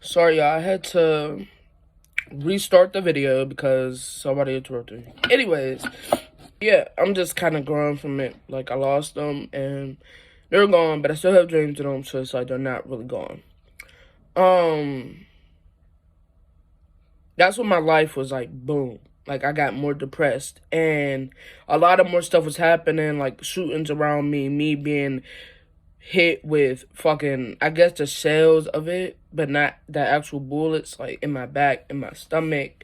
Sorry, y'all. I had to restart the video because somebody interrupted me. Anyways, yeah, I'm just kind of growing from it. Like, I lost them and they're gone, but I still have dreams of them, so it's like they're not really gone. That's when my life was like, boom. Like, I got more depressed and a lot of more stuff was happening, like shootings around me being hit with fucking, I guess, the shells of it, but not the actual bullets, like in my back, in my stomach.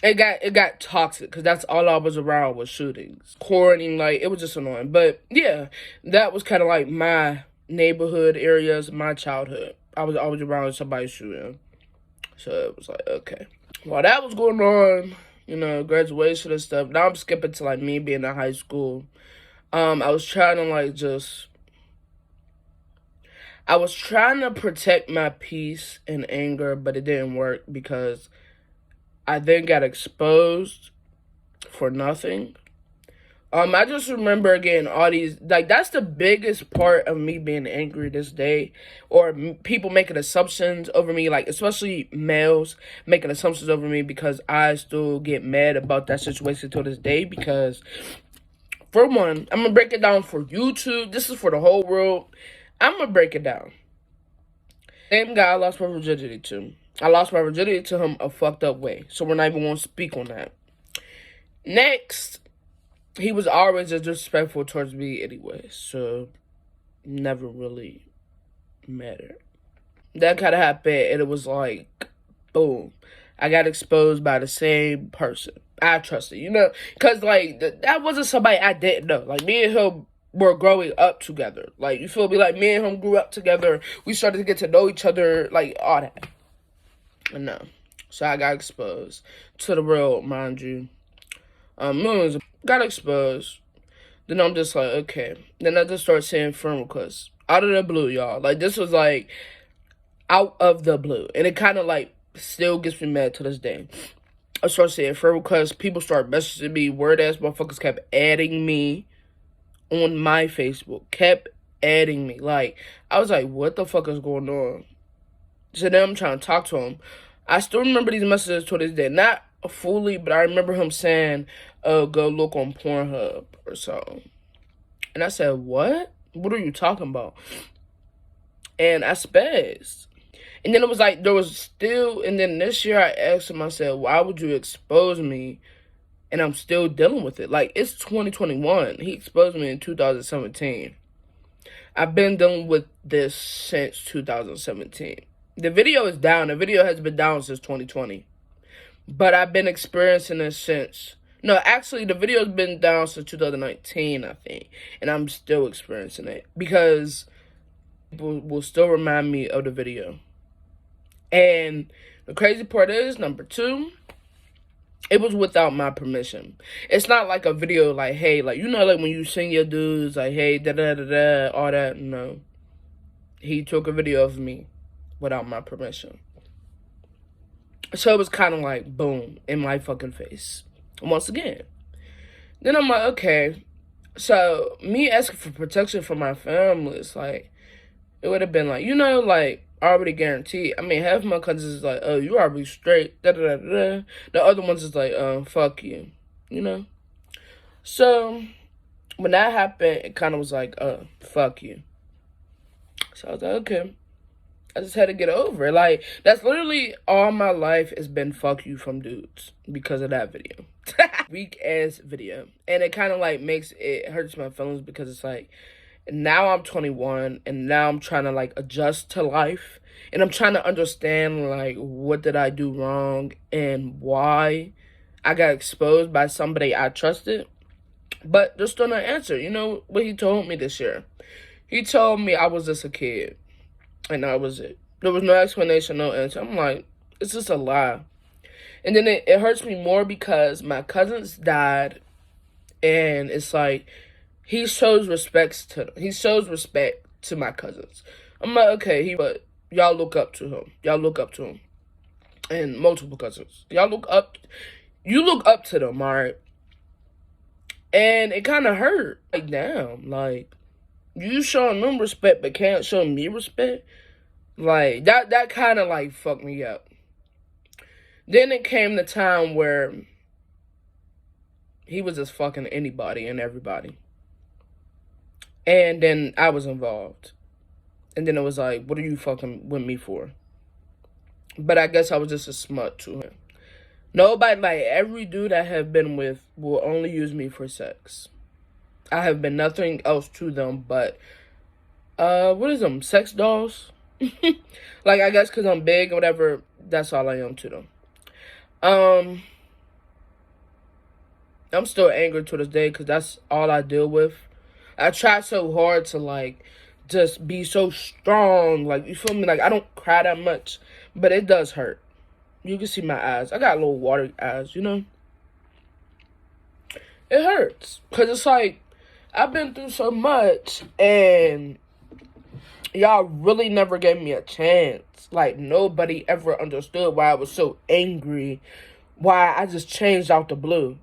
It got toxic because that's all I was around was shootings, quarantine. Like, it was just annoying. But yeah, that was kind of like my neighborhood areas, my childhood. I was always around somebody shooting, so it was like, okay. While that was going on, graduation and stuff. Now I'm skipping to like me being in high school. I was trying to I was trying to protect my peace and anger, but it didn't work because I then got exposed for nothing. I just remember getting all these, like, that's the biggest part of me being angry this day, or people making assumptions over me, like, especially males making assumptions over me, because I still get mad about that situation to this day, because, for one, I'm going to break it down for YouTube. This is for the whole world. I'm going to break it down. Same guy I lost my virginity to. I lost my virginity to him a fucked up way, so we're not even going to speak on that. Next, he was always just disrespectful towards me anyway, so never really mattered. That kind of happened, and it was like, boom. I got exposed by the same person I trusted, because, like, that wasn't somebody I didn't know. Like, me and him were growing up together. Like, you feel me? Like, me and him grew up together. We started to get to know each other, like, all that. No. So I got exposed to the world, mind you. Millions got exposed. Then I'm just like, okay. Then I just start seeing friend requests out of the blue, y'all. Like, this was like out of the blue, and it kind of like still gets me mad to this day. I start seeing friend requests. People start messaging me. Word ass motherfuckers kept adding me on my Facebook. Kept adding me. Like, I was like, what the fuck is going on? So then I'm trying to talk to him. I still remember these messages to this day. Not fully, but I remember him saying, go look on Pornhub or so. And I said, what? What are you talking about? And I spazzed. And then it was like, there was still, and then this year I asked him, I said, why would you expose me? And I'm still dealing with it. Like, it's 2021. He exposed me in 2017. I've been dealing with this since 2017. The video is down. The video has been down since 2020. But I've been experiencing this since... No, actually, the video's been down since 2019, I think. And I'm still experiencing it. Because people will still remind me of the video. And the crazy part is, number two, it was without my permission. It's not like a video like, hey, like, like when you sing your dudes, like, hey, da-da-da-da, all that. No. He took a video of me without my permission. So it was kind of like, boom, in my fucking face. Once again. Then I'm like, okay. So, me asking for protection from my family, it's like, it would have been like, like, already guaranteed. I mean, half of my cousins is like, oh, you already straight, da-da-da-da. The other ones is like, fuck you, So, when that happened, it kind of was like, fuck you. So I was like, okay. I just had to get over it. Like, that's literally all my life has been fuck you from dudes because of that video. Weak ass video. And it kind of like it hurts my feelings because it's like, now I'm 21 and now I'm trying to like adjust to life. And I'm trying to understand like, what did I do wrong and why I got exposed by somebody I trusted. But there's still no answer. You know what he told me this year? He told me I was just a kid. And that was it. There was no explanation, no answer. I'm like, it's just a lie. And then it hurts me more because my cousins died. And it's like, he shows respect to my cousins. I'm like, okay, but y'all look up to him. Y'all look up to him. And multiple cousins. You look up to them, all right? And it kind of hurt. Like, damn, like, you showing them respect but can't show me respect? Like, that kind of, like, fucked me up. Then it came the time where he was just fucking anybody and everybody. And then I was involved. And then it was like, what are you fucking with me for? But I guess I was just a smut to him. Nobody, like, every dude I have been with will only use me for sex. I have been nothing else to them but, what is them? Sex dolls? Like, I guess because I'm big or whatever, that's all I am to them. I'm still angry to this day because that's all I deal with. I try so hard to, like, just be so strong. Like, you feel me? Like, I don't cry that much, but it does hurt. You can see my eyes. I got little watery eyes, you know? It hurts. Because it's like, I've been through so much, and y'all really never gave me a chance. Like, nobody ever understood why I was so angry. Why I just changed out the blue.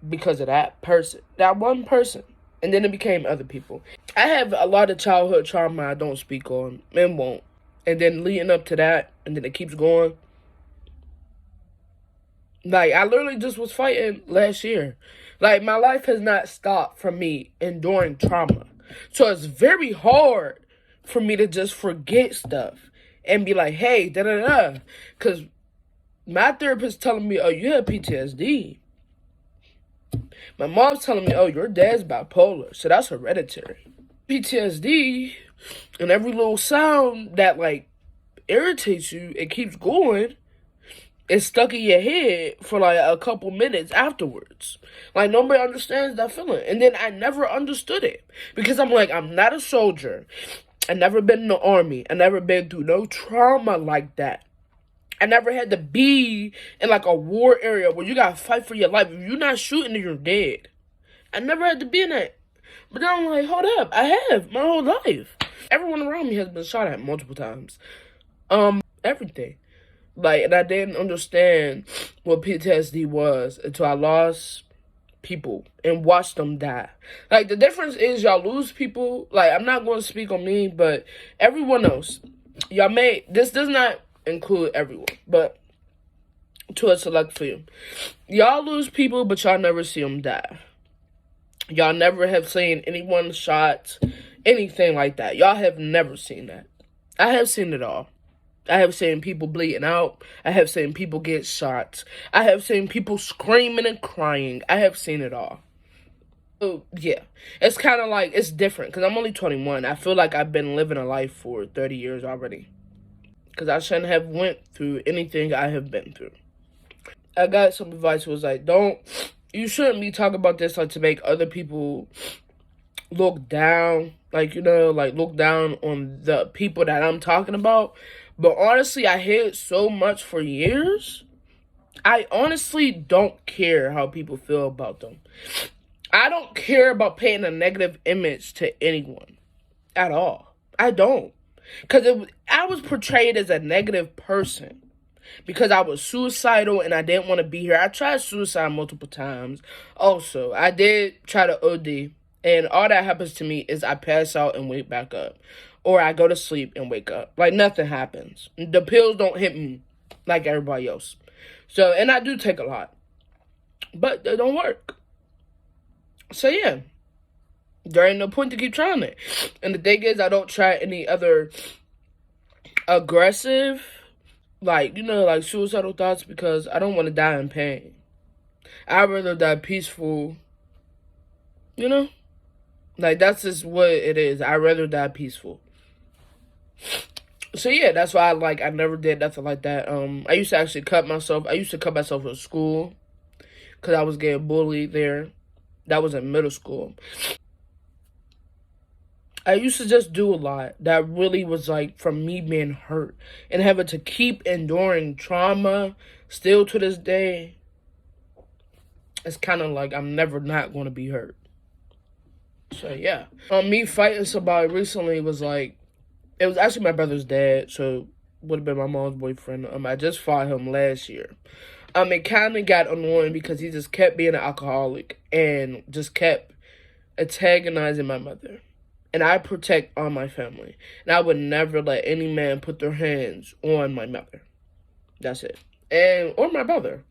Because of that person. That one person. And then it became other people. I have a lot of childhood trauma I don't speak on. And won't. And then leading up to that. And then it keeps going. Like, I literally just was fighting last year. Like, my life has not stopped from me enduring trauma. So it's very hard for me to just forget stuff. And be like, hey, da-da-da. Because my therapist telling me, oh, you have PTSD. My mom's telling me, oh, your dad's bipolar, so that's hereditary. PTSD, and every little sound that, like, irritates you, it keeps going, it's stuck in your head for, like, a couple minutes afterwards. Like, nobody understands that feeling. And then I never understood it. Because I'm like, I'm not a soldier. I never been in the army. I never been through no trauma like that. I never had to be in, like, a war area where you gotta fight for your life. If you're not shooting, then you're dead. I never had to be in that. But then I'm like, hold up. I have my whole life. Everyone around me has been shot at multiple times. Everything. Like, and I didn't understand what PTSD was until I lost people and watched them die. Like, the difference is y'all lose people. Like, I'm not going to speak on me, but everyone else. Y'all may, this does not include everyone, but to a select few. Y'all lose people, but y'all never see them die. Y'all never have seen anyone shot, anything like that. Y'all have never seen that. I have seen it all. I have seen people bleeding out. I have seen people get shot. I have seen people screaming and crying. I have seen it all. So, yeah. It's kind of like, it's different, because I'm only 21. I feel like I've been living a life for 30 years already. Because I shouldn't have went through anything I have been through. I got some advice was like, you shouldn't be talking about this like to make other people look down. Like, you know, like look down on the people that I'm talking about. But honestly, I hid so much for years. I honestly don't care how people feel about them. I don't care about painting a negative image to anyone at all. I don't. Because I was portrayed as a negative person because I was suicidal and I didn't want to be here. I tried suicide multiple times. Also, I did try to OD. And all that happens to me is I pass out and wake back up. Or I go to sleep and wake up. Like, nothing happens. The pills don't hit me like everybody else. So, and I do take a lot. But they don't work. So, yeah. There ain't no point to keep trying it. And the thing is, I don't try any other aggressive, like, you know, like suicidal thoughts because I don't want to die in pain. I'd rather die peaceful, you know? Like, that's just what it is. I'd rather die peaceful. So, yeah, that's why I never did nothing like that. I used to actually cut myself. I used to cut myself in school because I was getting bullied there. That was in middle school. I used to just do a lot that really was like from me being hurt and having to keep enduring trauma still to this day. It's kind of like I'm never not going to be hurt. So, yeah. Me fighting somebody recently was like, it was actually my brother's dad, so would have been my mom's boyfriend. I just fought him last year. It kind of got annoying because he just kept being an alcoholic and just kept antagonizing my mother. and I protect all my family. And I would never let any man put their hands on my mother. That's it. Or my brother.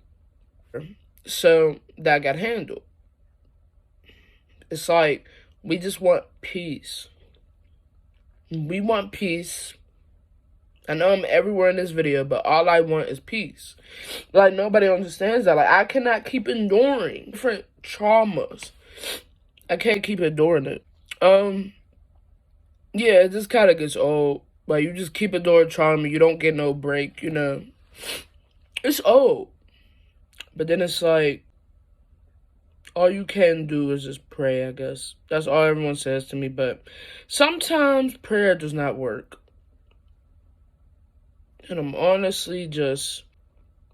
So that got handled. It's like we just want peace. We want peace. I know I'm everywhere in this video, but all I want is peace. Like, nobody understands that. Like, I cannot keep enduring different traumas. I can't keep enduring it. Yeah, it just kind of gets old. Like, you just keep enduring trauma. You don't get no break, you know. It's old. But then it's like, all you can do is just pray, I guess. That's all everyone says to me. But sometimes prayer does not work. And I'm honestly just,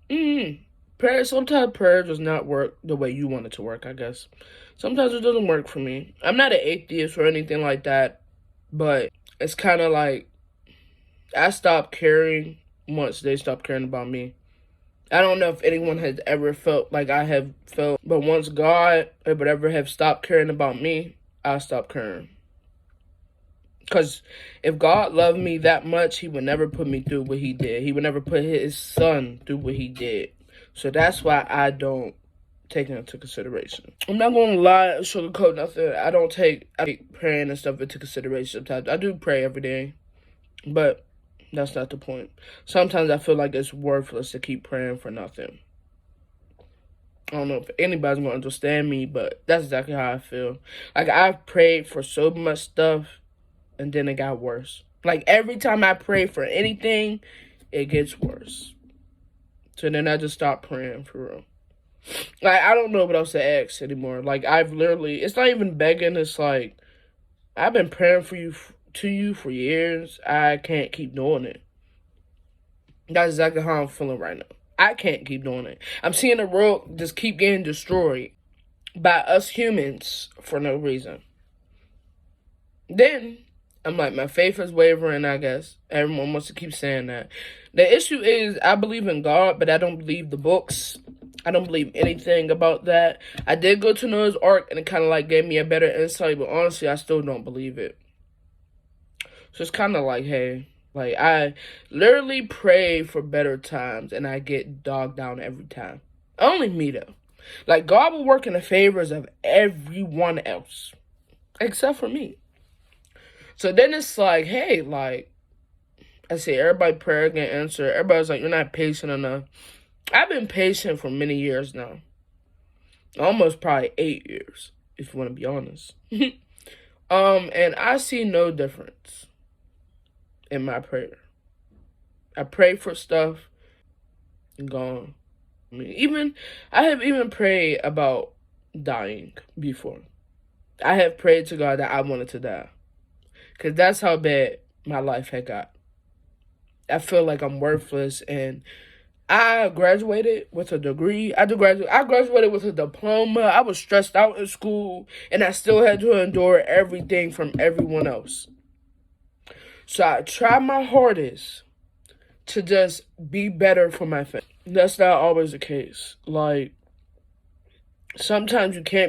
sometimes prayer does not work the way you want it to work, I guess. Sometimes it doesn't work for me. I'm not an atheist or anything like that, but it's kind of like I stopped caring once they stopped caring about me. I don't know if anyone has ever felt like I have felt, but once God or whatever have stopped caring about me, I stopped caring. Because if God loved me that much, he would never put me through what he did. He would never put his son through what he did. So that's why I don't take it into consideration. I'm not going to lie, sugarcoat nothing. I take praying and stuff into consideration sometimes. I do pray every day, but that's not the point. Sometimes I feel like it's worthless to keep praying for nothing. I don't know if anybody's going to understand me, but that's exactly how I feel. Like, I've prayed for so much stuff, and then it got worse. Like, every time I pray for anything, it gets worse. So then I just stopped praying for real. Like, I don't know what else to ask anymore. Like, I've literally, it's not even begging. It's like, I've been praying for you for years. I can't keep doing it. That's exactly how I'm feeling right now. I can't keep doing it. I'm seeing the world just keep getting destroyed by us humans for no reason. Then I'm like, my faith is wavering, I guess. Everyone wants to keep saying that. The issue is, I believe in God, but I don't believe the books. I don't believe anything about that. I did go to Noah's Ark, and it kind of like gave me a better insight, but honestly, I still don't believe it. So it's kind of like, hey, like, I literally pray for better times, and I get dogged down every time. Only me, though. Like, God will work in the favors of everyone else, except for me. So then it's like, hey, like, I say everybody prayer get answered. Everybody's like, you're not patient enough. I've been patient for many years now. Almost probably 8 years, if you want to be honest. And I see no difference in my prayer. I pray for stuff and gone. I have even prayed about dying before. I have prayed to God that I wanted to die. Because that's how bad my life had got. I feel like I'm worthless, and I graduated with a degree. I graduated with a diploma. I was stressed out in school, and I still had to endure everything from everyone else. So I tried my hardest to just be better for my family. That's not always the case. Like, sometimes you can't